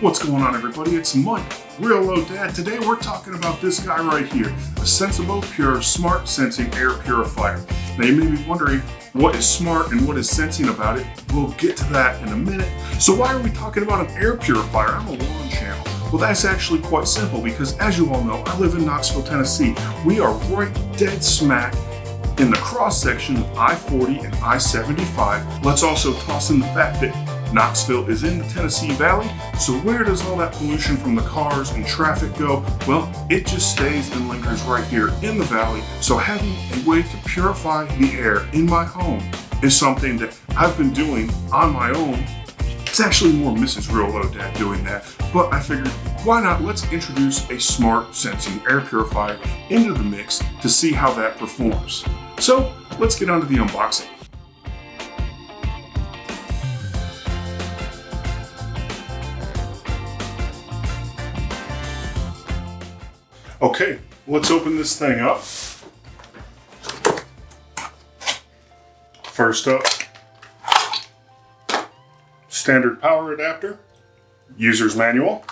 What's going on, everybody? It's Mike, Real Low Dad. Today we're talking about this guy right here, a Sensibo Pure Smart Sensing Air Purifier. Now you may be wondering, what is smart and what is sensing about it? We'll get to that in a minute. So why are we talking about an air purifier? I'm a lawn channel. Well, that's actually quite simple because, as you all know, I live in Knoxville, Tennessee. We are right dead smack in the cross section of I-40 and I-75. Let's also toss in the fact that Knoxville is in the Tennessee Valley, so where does all that pollution from the cars and traffic go? Well, it just stays and lingers right here in the valley. So having a way to purify the air in my home is something that I've been doing on my own. It's actually more Mrs. Real Low Dad doing that, but I figured, why not? Let's introduce a smart sensing air purifier into the mix to see how that performs. So let's get on to the unboxing. Okay, let's open this thing up. First up, standard power adapter, user's manual.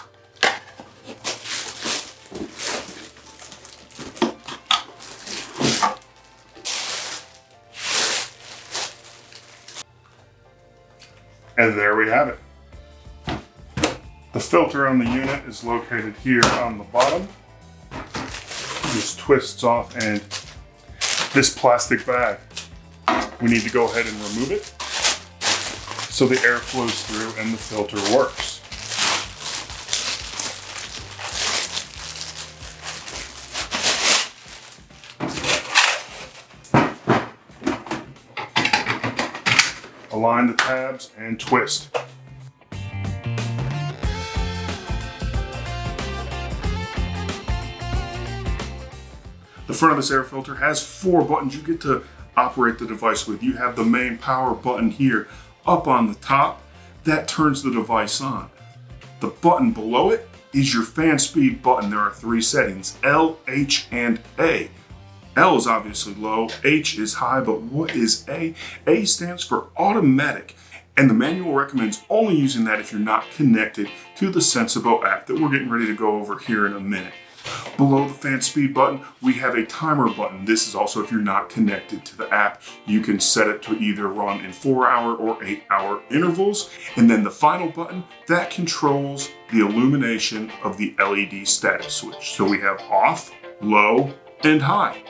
And there we have it. The filter on the unit is located here on the bottom. Just twists off, and this plastic bag, we need to go ahead and remove it so the air flows through and the filter works. Align the tabs and twist. The front of this air filter has 4 buttons you get to operate the device with. You have the main power button here up on the top. That turns the device on. The button below it is your fan speed button. There are 3 settings, L, H, and A. L is obviously low, H is high, but what is A? A stands for automatic, and the manual recommends only using that if you're not connected to the Sensibo app that we're getting ready to go over here in a minute. Below the fan speed button, we have a timer button. This is also if you're not connected to the app. You can set it to either run in 4-hour or 8-hour intervals. And then the final button, that controls the illumination of the LED status switch. So we have off, low, and high.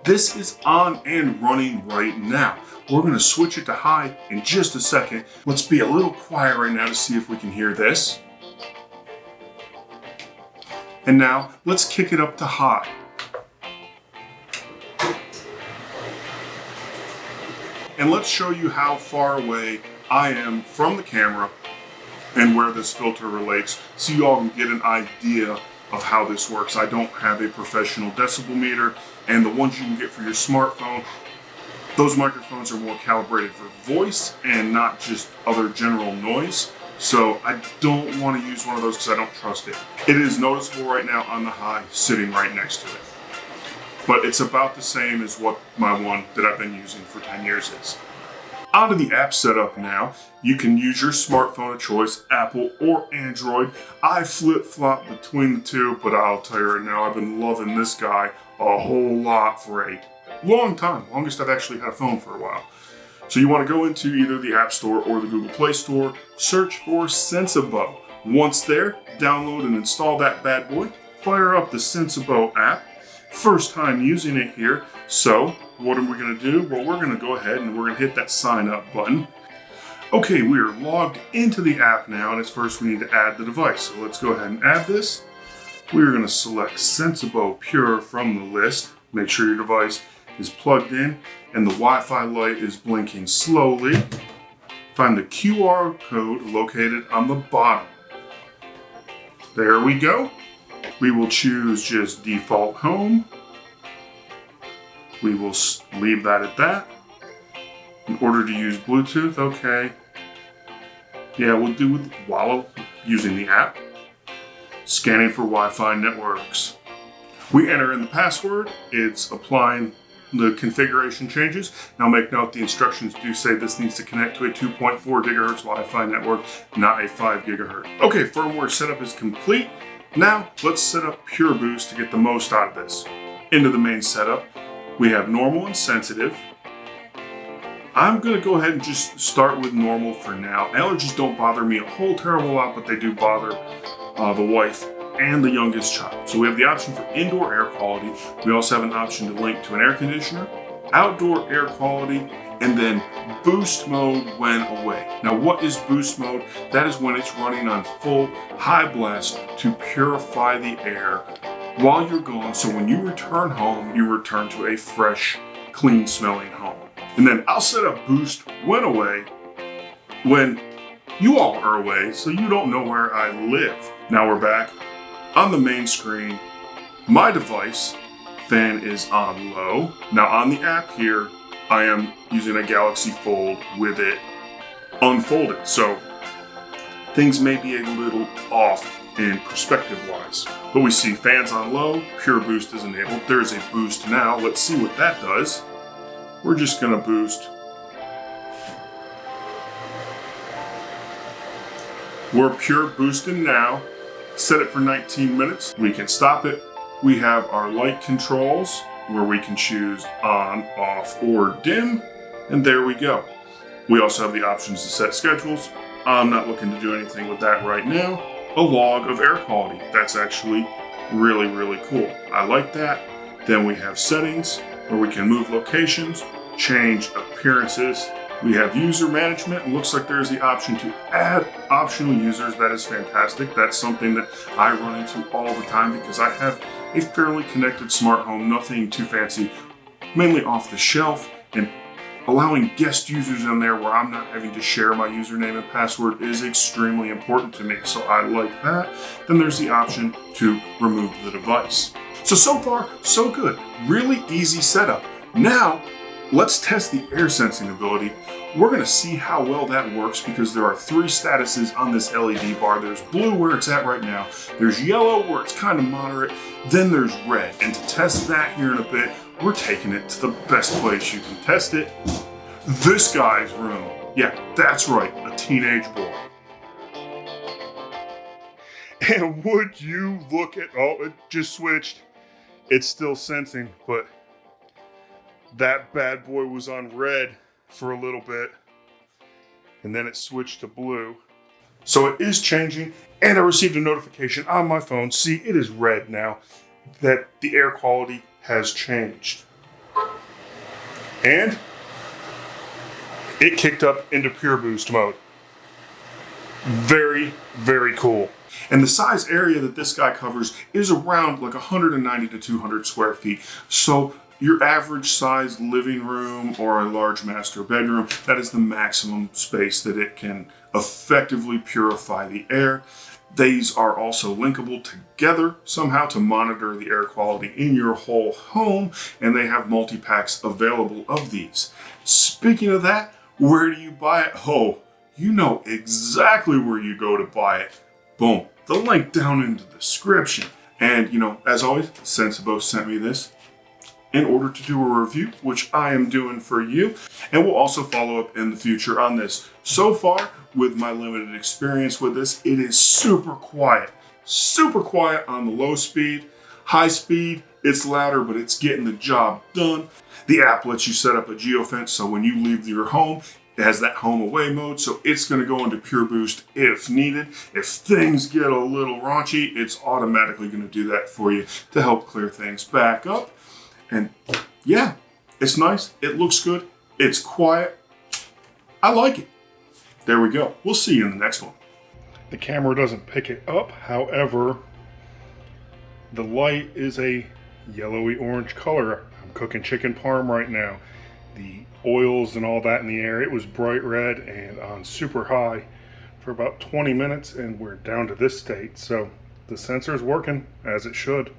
This is on and running right now. We're going to switch it to high in just a second. Let's be a little quiet right now to see if we can hear this. And now let's kick it up to high. And let's show you how far away I am from the camera and where this filter relates so you all can get an idea of how this works. I don't have a professional decibel meter, and the ones you can get for your smartphone, those microphones are more calibrated for voice and not just other general noise. So I don't want to use one of those because I don't trust it. It is noticeable right now on the high, sitting right next to it. But it's about the same as what my one that I've been using for 10 years is. Onto the app setup now. You can use your smartphone of choice, Apple or Android. I flip-flop between the two, but I'll tell you right now, I've been loving this guy a whole lot for a long time, longest I've actually had a phone for a while. So you want to go into either the App Store or the Google Play Store, search for Sensibo. Once there, download and install that bad boy, fire up the Sensibo app. First time using it here, so what are we going to do? Well, we're going to go ahead and we're going to hit that sign up button. Okay, we are logged into the app now, and it's first we need to add the device. So let's go ahead and add this. We're going to select Sensibo Pure from the list. Make sure your device is plugged in and the Wi-Fi light is blinking slowly. Find the QR code located on the bottom. There we go. We will choose just default home. We will leave that at that. In order to use Bluetooth, okay. Yeah, we'll do it while using the app. Scanning for Wi-Fi networks. We enter in the password. It's applying the configuration changes. Now make note, the instructions do say this needs to connect to a 2.4 gigahertz Wi-Fi network, not a 5 gigahertz. Okay, firmware setup is complete. Now let's set up PureBoost to get the most out of this. Into the main setup, we have normal and sensitive. I'm gonna go ahead and just start with normal for now. Allergies don't bother me a whole terrible lot, but they do bother the wife and the youngest child. So we have the option for indoor air quality. We also have an option to link to an air conditioner, outdoor air quality, and then boost mode when away. Now what is boost mode? That is when it's running on full high blast to purify the air while you're gone. So when you return home, you return to a fresh, clean smelling home. And then I'll set up boost when away when you all are away, so you don't know where I live. Now we're back. On the main screen, my device fan is on low. Now on the app here, I am using a Galaxy Fold with it unfolded. So things may be a little off in perspective wise. But we see fans on low, PureBoost is enabled. There's a boost now. Let's see what that does. We're just gonna boost. We're pure boosting now. Set it for 19 minutes. We can stop it. We have our light controls where we can choose on, off, or dim. And there we go. We also have the options to set schedules. I'm not looking to do anything with that right now. A log of air quality. That's actually really, really cool. I like that. Then we have settings where we can move locations, change appearances. We have user management. It looks like there's the option to add optional users. That is fantastic. That's something that I run into all the time because I have a fairly connected smart home, nothing too fancy, mainly off the shelf, and allowing guest users in there where I'm not having to share my username and password is extremely important to me. So I like that. Then there's the option to remove the device. So far, so good. Really easy setup. Now, let's test the air sensing ability. We're gonna see how well that works because there are 3 statuses on this LED bar. There's blue where it's at right now. There's yellow where it's kind of moderate. Then there's red. And to test that here in a bit, we're taking it to the best place you can test it. This guy's room. Yeah, that's right, a teenage boy. And would you look at, oh, it just switched. It's still sensing, but that bad boy was on red for a little bit, and then it switched to blue. So it is changing, and I received a notification on my phone. See, it is red now that the air quality has changed. And it kicked up into PureBoost mode. Very, very cool. And the size area that this guy covers is around like 190 to 200 square feet. So your average size living room or a large master bedroom, that is the maximum space that it can effectively purify the air. These are also linkable together somehow to monitor the air quality in your whole home, and they have multi-packs available of these. Speaking of that, where do you buy it? Oh, you know exactly where you go to buy it. Boom, the link down in the description. And you know, as always, Sensibo sent me this in order to do a review, which I am doing for you. And we'll also follow up in the future on this. So far, with my limited experience with this, it is super quiet. Super quiet on the low speed. High speed, it's louder, but it's getting the job done. The app lets you set up a geofence, so when you leave your home, it has that home away mode, so it's gonna go into PureBoost if needed. If things get a little raunchy, it's automatically gonna do that for you to help clear things back up. And yeah, it's nice, it looks good, it's quiet. I like it. There we go. We'll see you in the next one. The camera doesn't pick it up, however, the light is a yellowy orange color. I'm cooking chicken parm right now. The oils and all that in the air, it was bright red and on super high for about 20 minutes, and we're down to this state. So the sensor's working as it should.